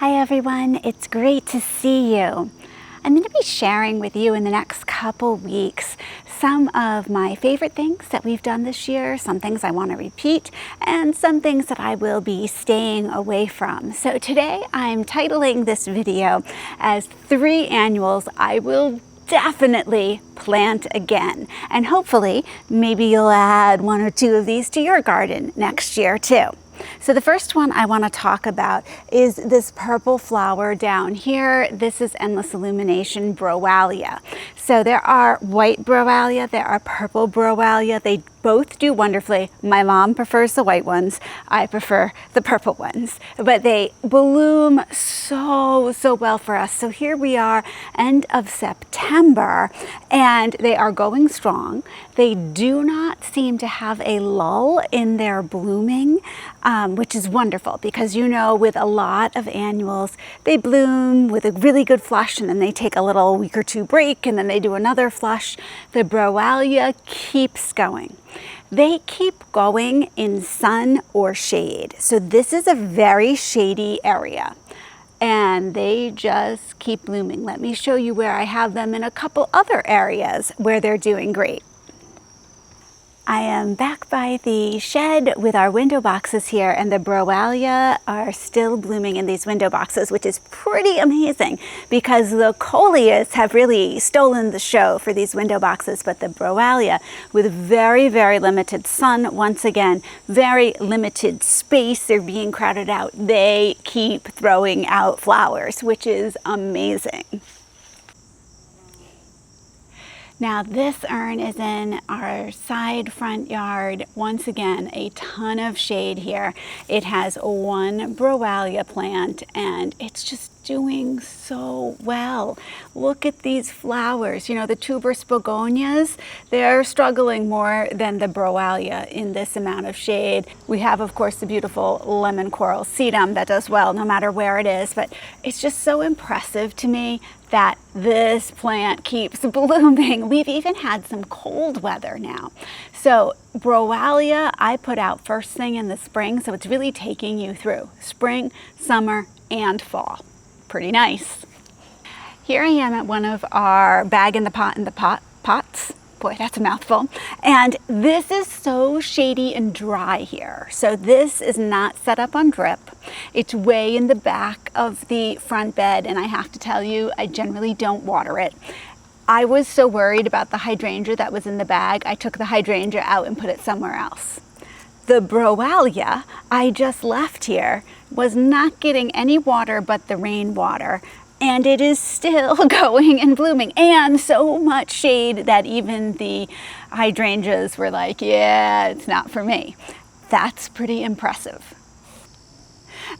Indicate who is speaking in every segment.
Speaker 1: Hi everyone, it's great to see you. I'm going to be sharing with you in the next couple weeks some of my favorite things that we've done this year, some things I want to repeat, and some things that I will be staying away from. So today I'm titling this video as 3 annuals I will definitely plant again. And hopefully maybe you'll add 1 or 2 of these to your garden next year too. So the first one I want to talk about is this purple flower down here. This is Endless Illumination bralia. So there are white bralia, there are purple bralia. They both do wonderfully. My mom prefers the white ones. I prefer the purple ones. But they bloom so well for us. So here we are, end of September, and they are going strong. They do not seem to have a lull in their blooming, which is wonderful because, you know, with a lot of annuals, they bloom with a really good flush and then they take a little week or 2 break and then they do another flush. The bralia keeps going. They keep going in sun or shade. So this is a very shady area and they just keep blooming. Let me show you where I have them in a couple other areas where they're doing great. I am back by the shed with our window boxes here, and the bralia are still blooming in these window boxes, which is pretty amazing because the Colus have really stolen the show for these window boxes, but the bralia, with very limited sun, once again, very limited space, they're being crowded out. They keep throwing out flowers, which is amazing. Now this urn is in our side front yard. Once again, a ton of shade here. It has 1 bralia plant and it's just doing so well. Look at these flowers. You know, the tuberous begonias, they're struggling more than the bralia in this amount of shade. We have, of course, the beautiful lemon coral sedum that does well no matter where it is, but it's just so impressive to me that this plant keeps blooming. We've even had some cold weather now. So bralia I put out first thing in the spring, so it's really taking you through spring, summer, and fall. Pretty nice. Here I am at one of our bag in the pot pots. Boy, that's a mouthful. And this is so shady and dry here. So this is not set up on drip. It's way in the back of the front bed, and I have to tell you, I generally don't water it. I was so worried about the hydrangea that was in the bag, I took the hydrangea out and put it somewhere else. The bralia I just left here was not getting any water but the rainwater, and it is still going and blooming, and so much shade that even the hydrangeas were like, yeah, it's not for me. That's pretty impressive.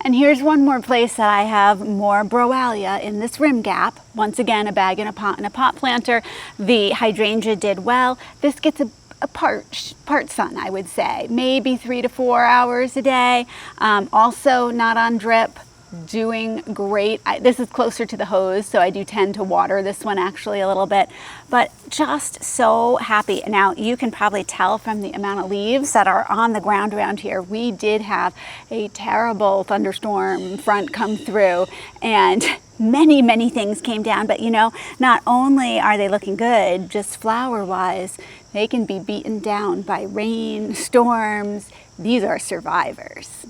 Speaker 1: And here's one more place that I have more bralia in this rim gap. Once again, a bag in a pot planter. The hydrangea did well. This gets a part sun, I would say, maybe 3 to 4 hours a day. Also not on drip, doing great. This is closer to the hose, so I do tend to water this one actually a little bit, but just so happy. Now you can probably tell from the amount of leaves that are on the ground around here. We did have a terrible thunderstorm front come through and many things came down, but you know, not only are they looking good, just flower wise, they can be beaten down by rain, storms. These are survivors.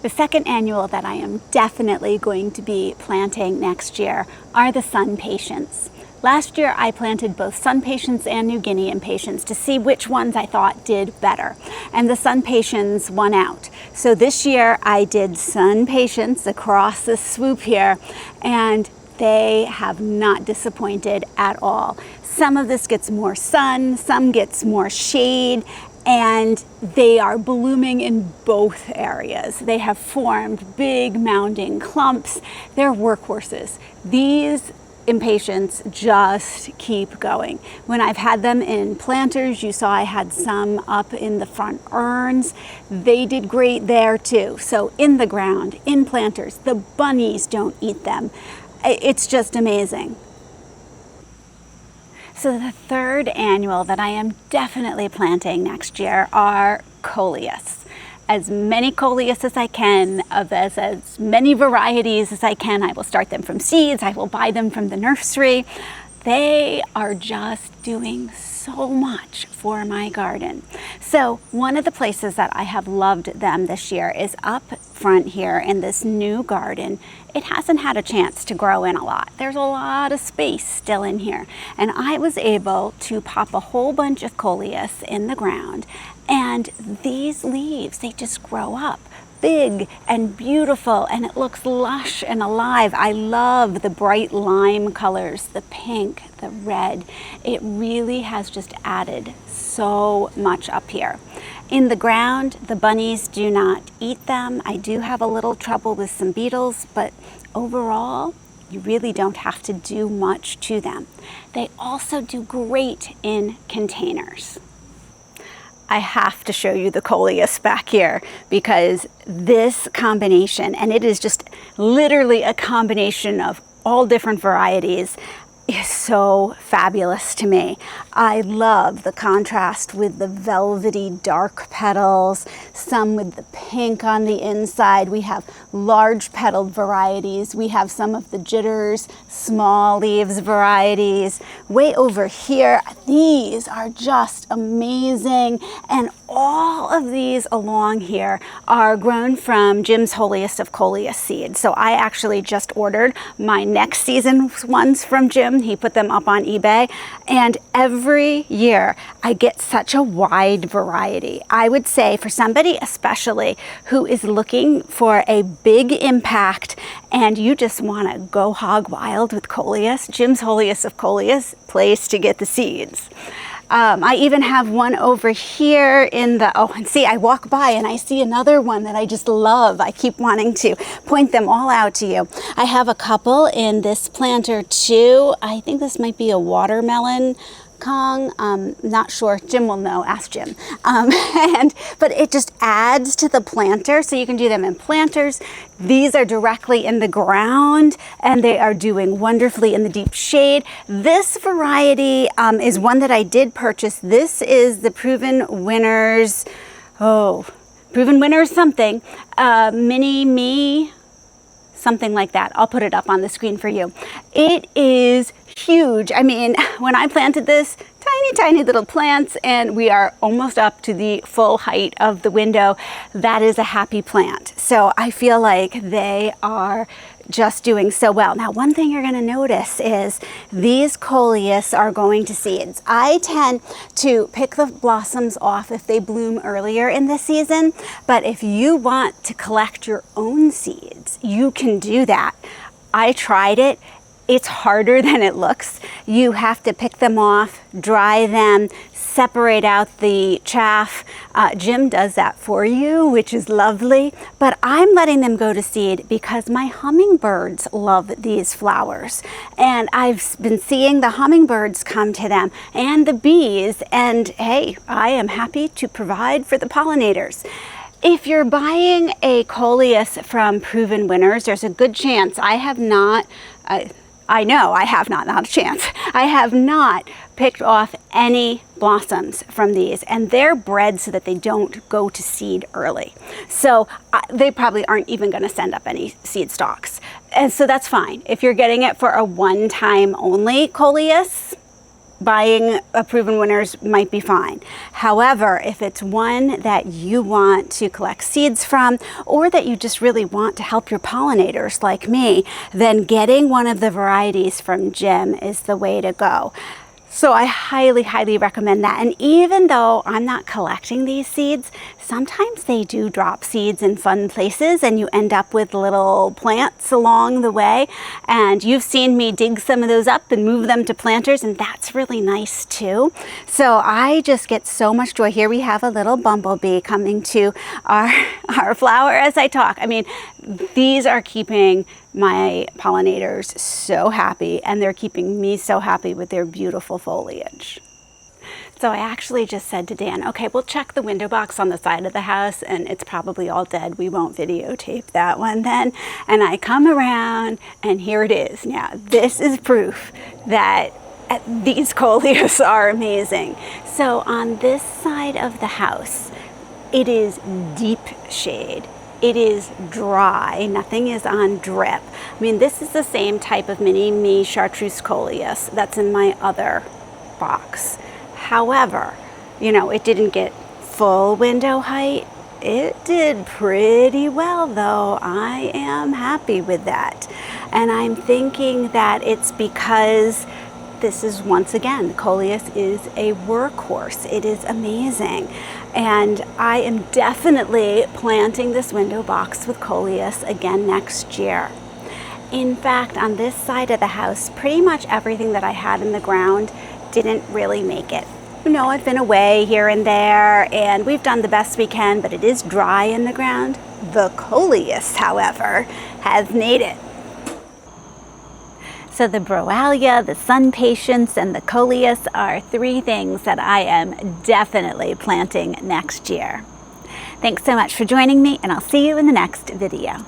Speaker 1: The second annual that I am definitely going to be planting next year are the Sunpatiens. Last year I planted both Sunpatiens and New Guinea impatiens to see which ones I thought did better, and the Sunpatiens won out. So this year I did Sunpatiens across the swoop here, and they have not disappointed at all. Some of this gets more sun, some gets more shade, and they are blooming in both areas. They have formed big mounding clumps. They're workhorses. These impatiens just keep going. When I've had them in planters, you saw I had some up in the front urns. They did great there too. So in the ground, in planters, the bunnies don't eat them. It's just amazing. So the third annual that I am definitely planting next year are Colus. as many coleus as I can, of as many varieties as I can. I will start them from seeds. I will buy them from the nursery. They are just doing so much for my garden. So one of the places that I have loved them this year is up front here in this new garden. It hasn't had a chance to grow in a lot. There's a lot of space still in here. And I was able to pop a whole bunch of coleus in the ground, and these leaves, they just grow up big and beautiful, and it looks lush and alive. I love the bright lime colors, the pink, the red. It really has just added so much up here. In the ground, the bunnies do not eat them. I do have a little trouble with some beetles, but overall, you really don't have to do much to them. They also do great in containers. I have to show you the coleus back here, because this combination, and it is just literally a combination of all different varieties, is so fabulous to me. I love the contrast with the velvety dark petals, some with the pink on the inside. We have large petaled varieties. We have some of the jitters, small leaves varieties. Way over here, these are just amazing. And all of these along here are grown from Jim's Holiest of Coleus seeds. So I actually just ordered my next season's ones from Jim. He put them up on eBay, and every year I get such a wide variety. I would say for somebody especially who is looking for a big impact and you just want to go hog wild with coleus, Jim's Holiest of Coleus, place to get the seeds. I even have one over here in the, oh, and see, I walk by and I see another one that I just love. I keep wanting to point them all out to you. I have a couple in this planter too. I think this might be a watermelon Kong. Not sure. Jim will know. Ask Jim. But it just adds to the planter, so you can do them in planters. These are directly in the ground, and they are doing wonderfully in the deep shade. This variety is one that I did purchase. This is the Proven Winners. Oh, Proven Winners something. Mini Me. Something like that. I'll put it up on the screen for you. It is huge. I mean, when I planted this, tiny little plants, and we are almost up to the full height of the window. That is a happy plant. So I feel like they are just doing so well. Now, one thing you're going to notice is these coleus are going to seeds. I tend to pick the blossoms off if they bloom earlier in the season, but if you want to collect your own seeds, you can do that. I tried it. It's harder than it looks. You have to pick them off, dry them, separate out the chaff. Jim does that for you, which is lovely. But I'm letting them go to seed because my hummingbirds love these flowers. And I've been seeing the hummingbirds come to them and the bees. And hey, I am happy to provide for the pollinators. If you're buying a coleus from Proven Winners, there's a good chance I have not, I know I have not a chance. I have not picked off any blossoms from these, and they're bred so that they don't go to seed early. So they probably aren't even going to send up any seed stalks. And so that's fine. If you're getting it for a one-time only coleus, buying a Proven Winners might be fine. However, if it's one that you want to collect seeds from, or that you just really want to help your pollinators like me, then getting one of the varieties from Jim is the way to go. So I highly recommend that. And even though I'm not collecting these seeds, sometimes they do drop seeds in fun places and you end up with little plants along the way. And you've seen me dig some of those up and move them to planters, and that's really nice too. So I just get so much joy. Here we have a little bumblebee coming to our flower as I talk. I mean, these are keeping my pollinators so happy, and they're keeping me so happy with their beautiful foliage. So I actually just said to Dan, okay, we'll check the window box on the side of the house, and it's probably all dead. We won't videotape that one then. And I come around, and here it is. Now, this is proof that these coleus are amazing. So on this side of the house, It is deep shade. It is dry, nothing is on drip. I mean, this is the same type of mini-me chartreuse coleus that's in my other box. However, you know, it didn't get full window height. It did pretty well though. I am happy with that. And I'm thinking that it's because this is, once again, Coleus is a workhorse. It is amazing. And I am definitely planting this window box with Coleus again next year. In fact, on this side of the house, pretty much everything that I had in the ground didn't really make it. You know, I've been away here and there, and we've done the best we can, but it is dry in the ground. The Coleus, however, has made it. So the bralia, the Sunpatiens, and the Coleus are 3 things that I am definitely planting next year. Thanks so much for joining me, and I'll see you in the next video.